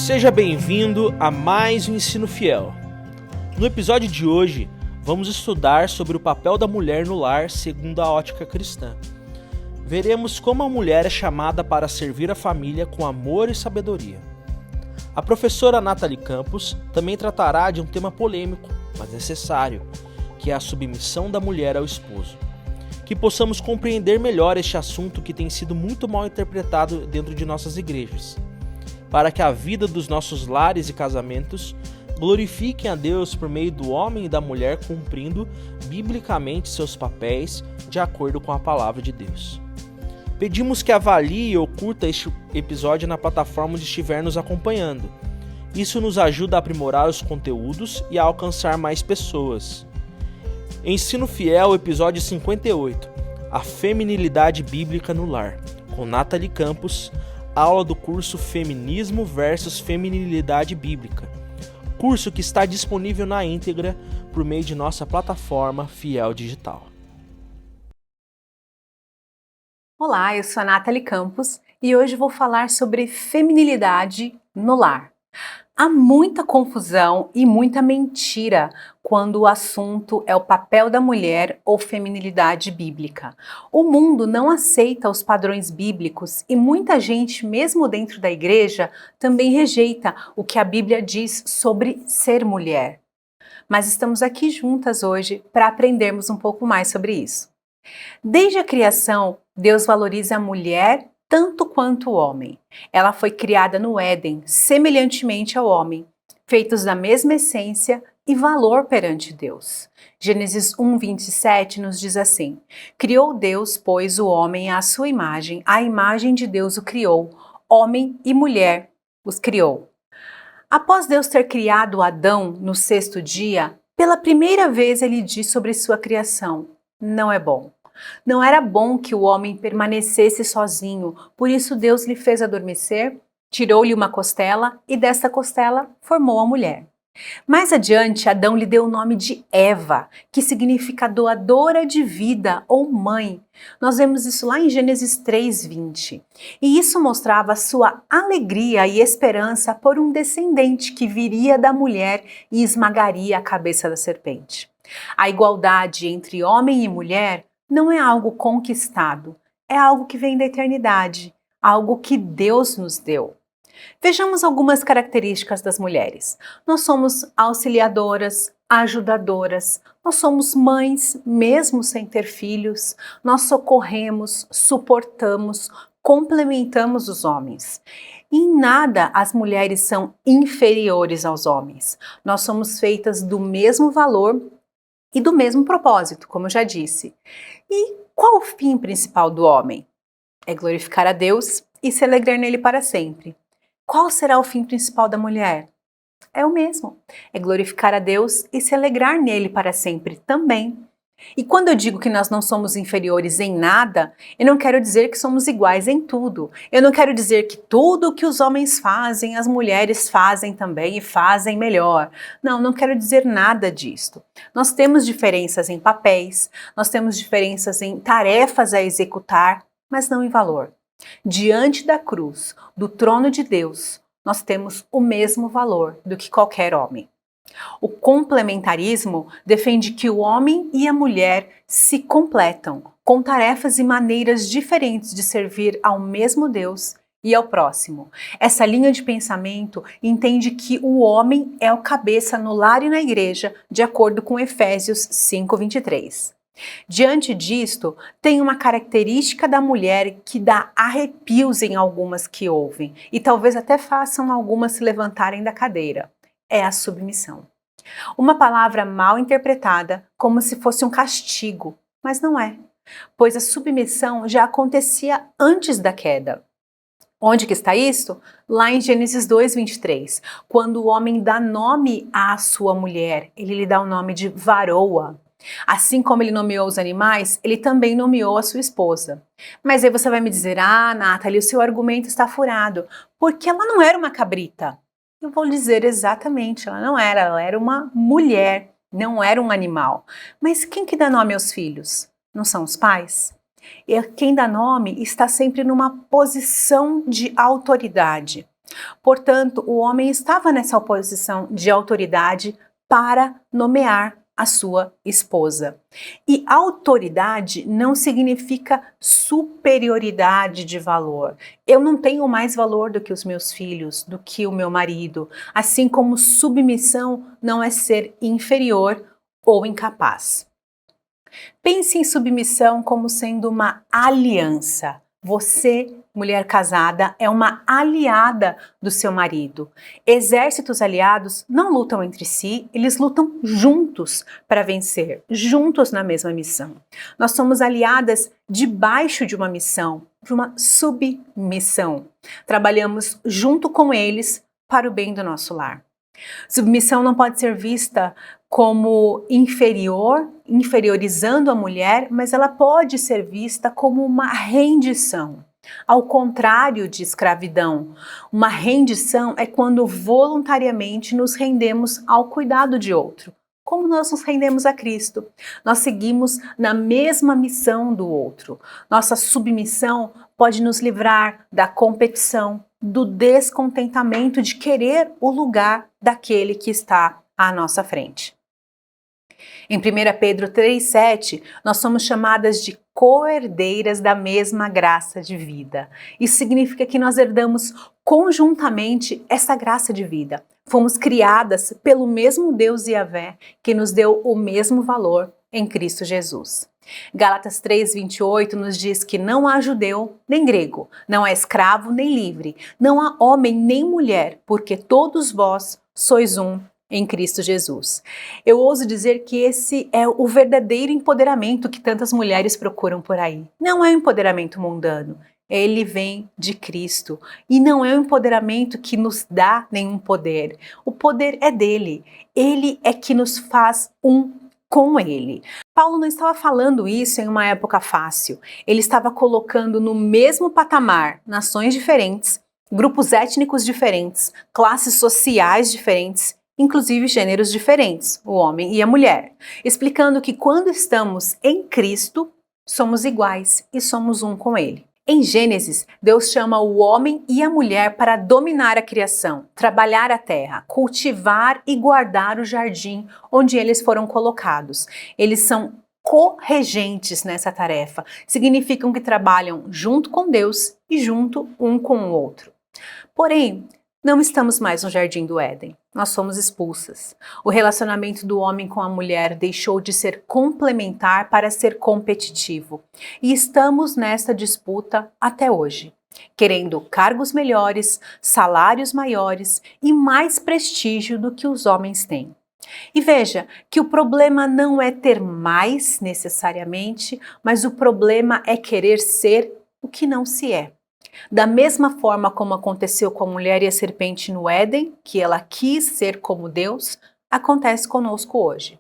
Seja bem-vindo a mais um Ensino Fiel. No episódio de hoje, vamos estudar sobre o papel da mulher no lar segundo a ótica cristã. Veremos como a mulher é chamada para servir a família com amor e sabedoria. A professora Nathalie Campos também tratará de um tema polêmico, mas necessário, que é a submissão da mulher ao esposo. Que possamos compreender melhor este assunto que tem sido muito mal interpretado dentro de nossas igrejas, para que a vida dos nossos lares e casamentos glorifiquem a Deus por meio do homem e da mulher cumprindo biblicamente seus papéis de acordo com a palavra de Deus. Pedimos que avalie ou curta este episódio na plataforma onde estiver nos acompanhando. Isso nos ajuda a aprimorar os conteúdos e a alcançar mais pessoas. Ensino Fiel, episódio 58, a feminilidade bíblica no lar, com Nathalie Campos, aula do curso Feminismo versus Feminilidade Bíblica, curso que está disponível na íntegra por meio de nossa plataforma Fiel Digital. Olá, eu sou a Nathalie Campos e hoje vou falar sobre feminilidade no lar. Há muita confusão e muita mentira quando o assunto é o papel da mulher ou feminilidade bíblica. O mundo não aceita os padrões bíblicos e muita gente, mesmo dentro da igreja, também rejeita o que a Bíblia diz sobre ser mulher. Mas estamos aqui juntas hoje para aprendermos um pouco mais sobre isso. Desde a criação, Deus valoriza a mulher tanto quanto o homem. Ela foi criada no Éden, semelhantemente ao homem, feitos da mesma essência e valor perante Deus. Gênesis 1:27 nos diz assim: criou Deus, pois, o homem à sua imagem, a imagem de Deus o criou, homem e mulher os criou. Após Deus ter criado Adão no sexto dia, pela primeira vez ele diz sobre sua criação: não é bom. Não era bom que o homem permanecesse sozinho, por isso Deus lhe fez adormecer, tirou-lhe uma costela e desta costela formou a mulher. Mais adiante, Adão lhe deu o nome de Eva, que significa doadora de vida ou mãe. Nós vemos isso lá em Gênesis 3:20. E isso mostrava sua alegria e esperança por um descendente que viria da mulher e esmagaria a cabeça da serpente. A igualdade entre homem e mulher não é algo conquistado, é algo que vem da eternidade, algo que Deus nos deu. Vejamos algumas características das mulheres. Nós somos auxiliadoras, ajudadoras, nós somos mães, mesmo sem ter filhos, nós socorremos, suportamos, complementamos os homens. Em nada as mulheres são inferiores aos homens. Nós somos feitas do mesmo valor e do mesmo propósito, como eu já disse. E qual o fim principal do homem? É glorificar a Deus e se alegrar nele para sempre. Qual será o fim principal da mulher? É o mesmo, é glorificar a Deus e se alegrar nele para sempre também. E quando eu digo que nós não somos inferiores em nada, eu não quero dizer que somos iguais em tudo. Eu não quero dizer que tudo o que os homens fazem, as mulheres fazem também e fazem melhor. Não, não quero dizer nada disto. Nós temos diferenças em papéis, nós temos diferenças em tarefas a executar, mas não em valor. Diante da cruz, do trono de Deus, nós temos o mesmo valor do que qualquer homem. O complementarismo defende que o homem e a mulher se completam, com tarefas e maneiras diferentes de servir ao mesmo Deus e ao próximo. Essa linha de pensamento entende que o homem é o cabeça no lar e na igreja, de acordo com Efésios 5:23. Diante disto, tem uma característica da mulher que dá arrepios em algumas que ouvem e talvez até façam algumas se levantarem da cadeira. É a submissão. Uma palavra mal interpretada como se fosse um castigo, mas não é, pois a submissão já acontecia antes da queda. Onde que está isso? Lá em Gênesis 2:23, quando o homem dá nome à sua mulher, ele lhe dá o nome de varoa. Assim como ele nomeou os animais, ele também nomeou a sua esposa. Mas aí você vai me dizer: Nathalie, o seu argumento está furado, porque ela não era uma cabrita. Eu vou dizer exatamente, ela era uma mulher, não era um animal. Mas quem que dá nome aos filhos? Não são os pais? E quem dá nome está sempre numa posição de autoridade. Portanto, o homem estava nessa posição de autoridade para nomear a sua esposa. E autoridade não significa superioridade de valor. Eu não tenho mais valor do que os meus filhos, do que o meu marido, assim como submissão não é ser inferior ou incapaz. Pense em submissão como sendo uma aliança. Você, mulher casada, é uma aliada do seu marido. Exércitos aliados não lutam entre si, eles lutam juntos para vencer, juntos na mesma missão. Nós somos aliadas debaixo de uma missão, de uma submissão. Trabalhamos junto com eles para o bem do nosso lar. Submissão não pode ser vista como inferiorizando a mulher, mas ela pode ser vista como uma rendição. Ao contrário de escravidão, uma rendição é quando voluntariamente nos rendemos ao cuidado de outro. Como nós nos rendemos a Cristo, nós seguimos na mesma missão do outro. Nossa submissão pode nos livrar da competição, do descontentamento de querer o lugar daquele que está à nossa frente. Em 1 Pedro 3,7, nós somos chamadas de co-herdeiras da mesma graça de vida. Isso significa que nós herdamos conjuntamente essa graça de vida. Fomos criadas pelo mesmo Deus Yahvé, que nos deu o mesmo valor em Cristo Jesus. Gálatas 3,28 nos diz que não há judeu nem grego, não há escravo nem livre, não há homem nem mulher, porque todos vós sois um em Cristo Jesus. Eu ouso dizer que esse é o verdadeiro empoderamento que tantas mulheres procuram por aí. Não é um empoderamento mundano, ele vem de Cristo e não é um empoderamento que nos dá nenhum poder. O poder é dele, ele é que nos faz um com ele. Paulo não estava falando isso em uma época fácil. Ele estava colocando no mesmo patamar nações diferentes, grupos étnicos diferentes, classes sociais diferentes, inclusive gêneros diferentes, o homem e a mulher, explicando que quando estamos em Cristo, somos iguais e somos um com ele. Em Gênesis, Deus chama o homem e a mulher para dominar a criação, trabalhar a terra, cultivar e guardar o jardim onde eles foram colocados. Eles são co-regentes nessa tarefa, significam que trabalham junto com Deus e junto um com o outro. Porém, não estamos mais no jardim do Éden, nós fomos expulsas. O relacionamento do homem com a mulher deixou de ser complementar para ser competitivo. E estamos nessa disputa até hoje, querendo cargos melhores, salários maiores e mais prestígio do que os homens têm. E veja que o problema não é ter mais necessariamente, mas o problema é querer ser o que não se é. Da mesma forma como aconteceu com a mulher e a serpente no Éden, que ela quis ser como Deus, acontece conosco hoje.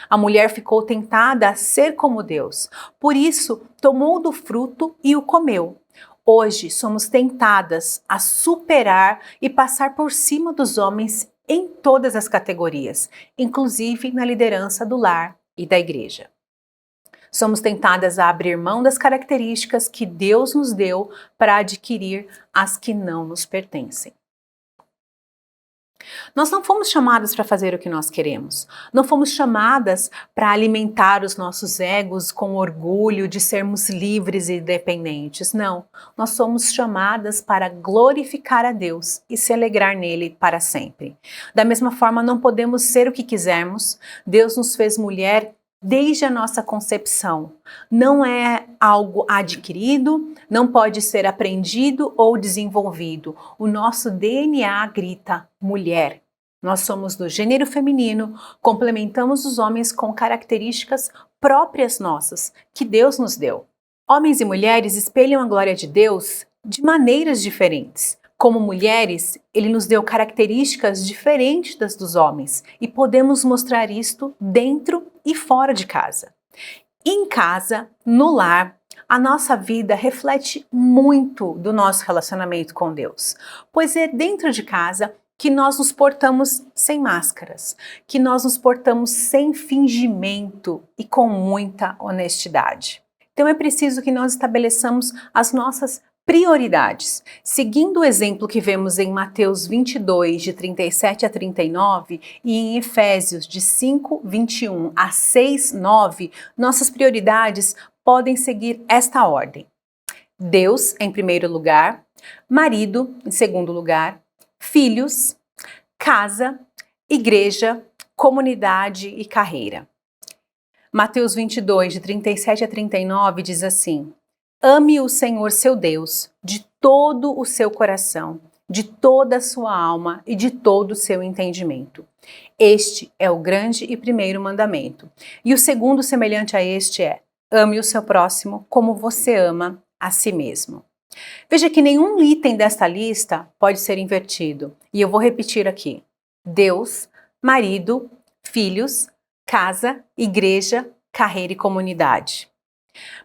A mulher ficou tentada a ser como Deus, por isso tomou do fruto e o comeu. Hoje somos tentadas a superar e passar por cima dos homens em todas as categorias, inclusive na liderança do lar e da igreja. Somos tentadas a abrir mão das características que Deus nos deu para adquirir as que não nos pertencem. Nós não fomos chamadas para fazer o que nós queremos. Não fomos chamadas para alimentar os nossos egos com orgulho de sermos livres e independentes. Não, nós somos chamadas para glorificar a Deus e se alegrar nele para sempre. Da mesma forma, não podemos ser o que quisermos. Deus nos fez mulher desde a nossa concepção. Não é algo adquirido, não pode ser aprendido ou desenvolvido. O nosso DNA grita mulher. Nós somos do gênero feminino, complementamos os homens com características próprias nossas, que Deus nos deu. Homens e mulheres espelham a glória de Deus de maneiras diferentes. Como mulheres, ele nos deu características diferentes das dos homens e podemos mostrar isto dentro e fora de casa. Em casa, no lar, a nossa vida reflete muito do nosso relacionamento com Deus, pois é dentro de casa que nós nos portamos sem máscaras, que nós nos portamos sem fingimento e com muita honestidade. Então é preciso que nós estabeleçamos as nossas Prioridades. Seguindo o exemplo que vemos em Mateus 22, de 37 a 39, e em Efésios, de 5, 21 a 6, 9, nossas prioridades podem seguir esta ordem: Deus em primeiro lugar, marido em segundo lugar, filhos, casa, igreja, comunidade e carreira. Mateus 22, de 37 a 39 diz assim: Ame o Senhor seu Deus de todo o seu coração, de toda a sua alma e de todo o seu entendimento. Este é o grande e primeiro mandamento. E o segundo semelhante a este é: ame o seu próximo como você ama a si mesmo. Veja que nenhum item desta lista pode ser invertido. E eu vou repetir aqui: Deus, marido, filhos, casa, igreja, carreira e comunidade.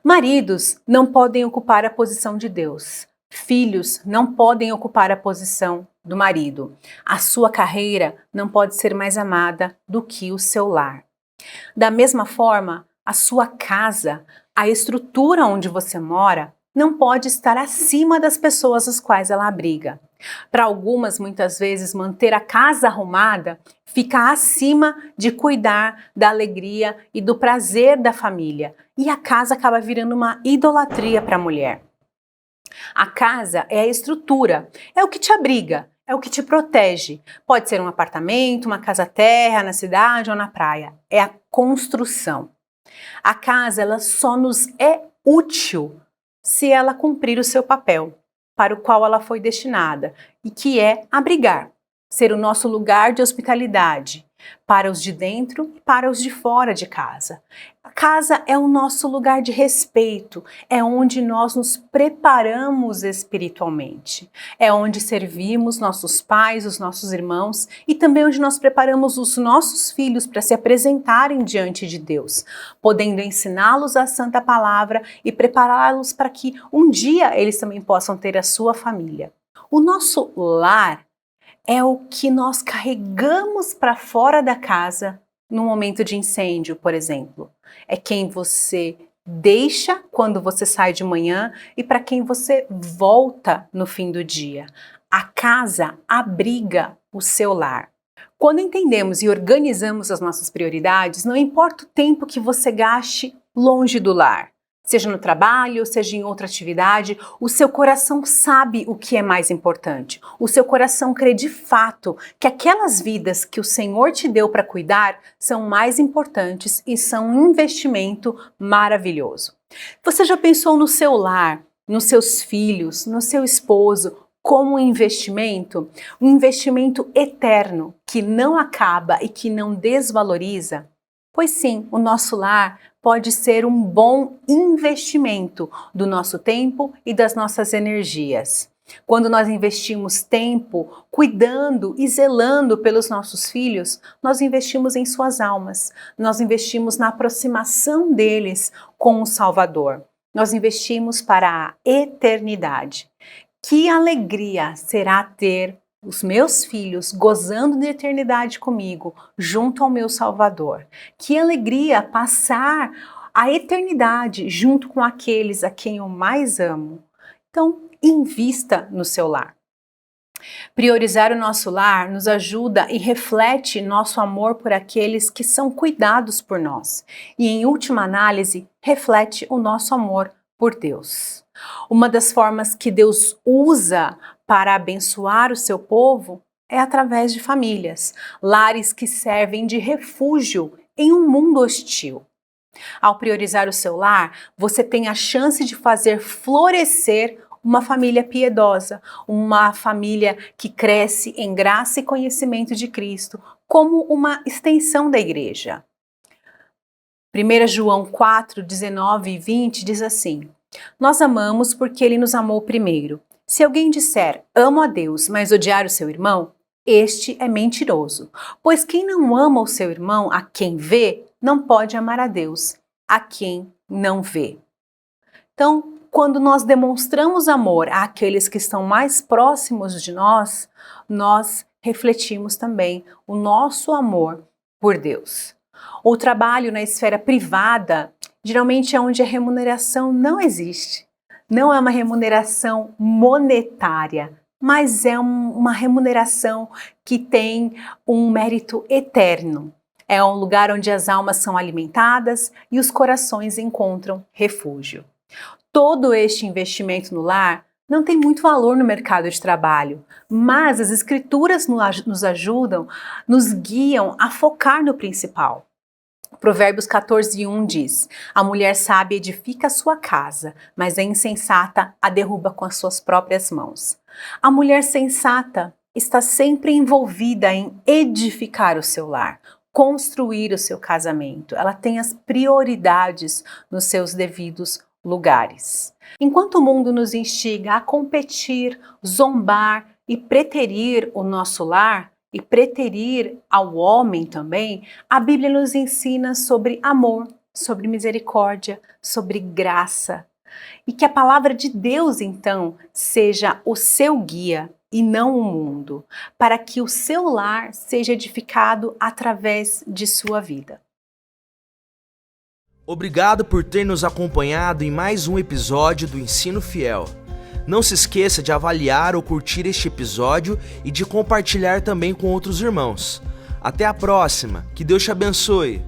Maridos não podem ocupar a posição de Deus. Filhos não podem ocupar a posição do marido. A sua carreira não pode ser mais amada do que o seu lar. Da mesma forma, a sua casa, a estrutura onde você mora, não pode estar acima das pessoas às quais ela abriga. Para algumas, muitas vezes, manter a casa arrumada fica acima de cuidar da alegria e do prazer da família. E a casa acaba virando uma idolatria para a mulher. A casa é a estrutura, é o que te abriga, é o que te protege. Pode ser um apartamento, uma casa-terra, na cidade ou na praia. É a construção. A casa, ela só nos é útil se ela cumprir o seu papel, para o qual ela foi destinada, e que é abrigar, ser o nosso lugar de hospitalidade, para os de dentro e para os de fora de casa. A casa é o nosso lugar de respeito, é onde nós nos preparamos espiritualmente, é onde servimos nossos pais, os nossos irmãos e também onde nós preparamos os nossos filhos para se apresentarem diante de Deus, podendo ensiná-los a santa palavra e prepará-los para que um dia eles também possam ter a sua família. O nosso lar é o que nós carregamos para fora da casa no momento de incêndio, por exemplo. É quem você deixa quando você sai de manhã e para quem você volta no fim do dia. A casa abriga o seu lar. Quando entendemos e organizamos as nossas prioridades, não importa o tempo que você gaste longe do lar, seja no trabalho, seja em outra atividade, o seu coração sabe o que é mais importante. O seu coração crê de fato que aquelas vidas que o Senhor te deu para cuidar são mais importantes e são um investimento maravilhoso. Você já pensou no seu lar, nos seus filhos, no seu esposo, como um investimento eterno, que não acaba e que não desvaloriza? Pois sim, o nosso lar pode ser um bom investimento do nosso tempo e das nossas energias. Quando nós investimos tempo cuidando e zelando pelos nossos filhos, nós investimos em suas almas, nós investimos na aproximação deles com o Salvador, nós investimos para a eternidade. Que alegria será ter os meus filhos gozando de eternidade comigo, junto ao meu Salvador. Que alegria passar a eternidade junto com aqueles a quem eu mais amo. Então, invista no seu lar. Priorizar o nosso lar nos ajuda e reflete nosso amor por aqueles que são cuidados por nós. E, em última análise, reflete o nosso amor por Deus. Uma das formas que Deus usa para abençoar o seu povo é através de famílias, lares que servem de refúgio em um mundo hostil. Ao priorizar o seu lar, você tem a chance de fazer florescer uma família piedosa, uma família que cresce em graça e conhecimento de Cristo, como uma extensão da igreja. 1 João 4, 19 e 20 diz assim: Nós amamos porque Ele nos amou primeiro. Se alguém disser, amo a Deus, mas odiar o seu irmão, este é mentiroso. Pois quem não ama o seu irmão, a quem vê, não pode amar a Deus, a quem não vê. Então, quando nós demonstramos amor àqueles que estão mais próximos de nós, nós refletimos também o nosso amor por Deus. O trabalho na esfera privada geralmente é onde a remuneração não existe. não é uma remuneração monetária, mas é uma remuneração que tem um mérito eterno. É um lugar onde as almas são alimentadas e os corações encontram refúgio. Todo este investimento no lar não tem muito valor no mercado de trabalho, mas as Escrituras nos ajudam, nos guiam a focar no principal. Provérbios 14:1 diz: a mulher sábia edifica a sua casa, mas a insensata a derruba com as suas próprias mãos. A mulher sensata está sempre envolvida em edificar o seu lar, construir o seu casamento. Ela tem as prioridades nos seus devidos lugares. Enquanto o mundo nos instiga a competir, zombar e preterir o nosso lar, e preterir ao homem também, a Bíblia nos ensina sobre amor, sobre misericórdia, sobre graça. E que a palavra de Deus, então, seja o seu guia e não o mundo, para que o seu lar seja edificado através de sua vida. Obrigado por ter nos acompanhado em mais um episódio do Ensino Fiel. Não se esqueça de avaliar ou curtir este episódio e de compartilhar também com outros irmãos. Até a próxima, que Deus te abençoe!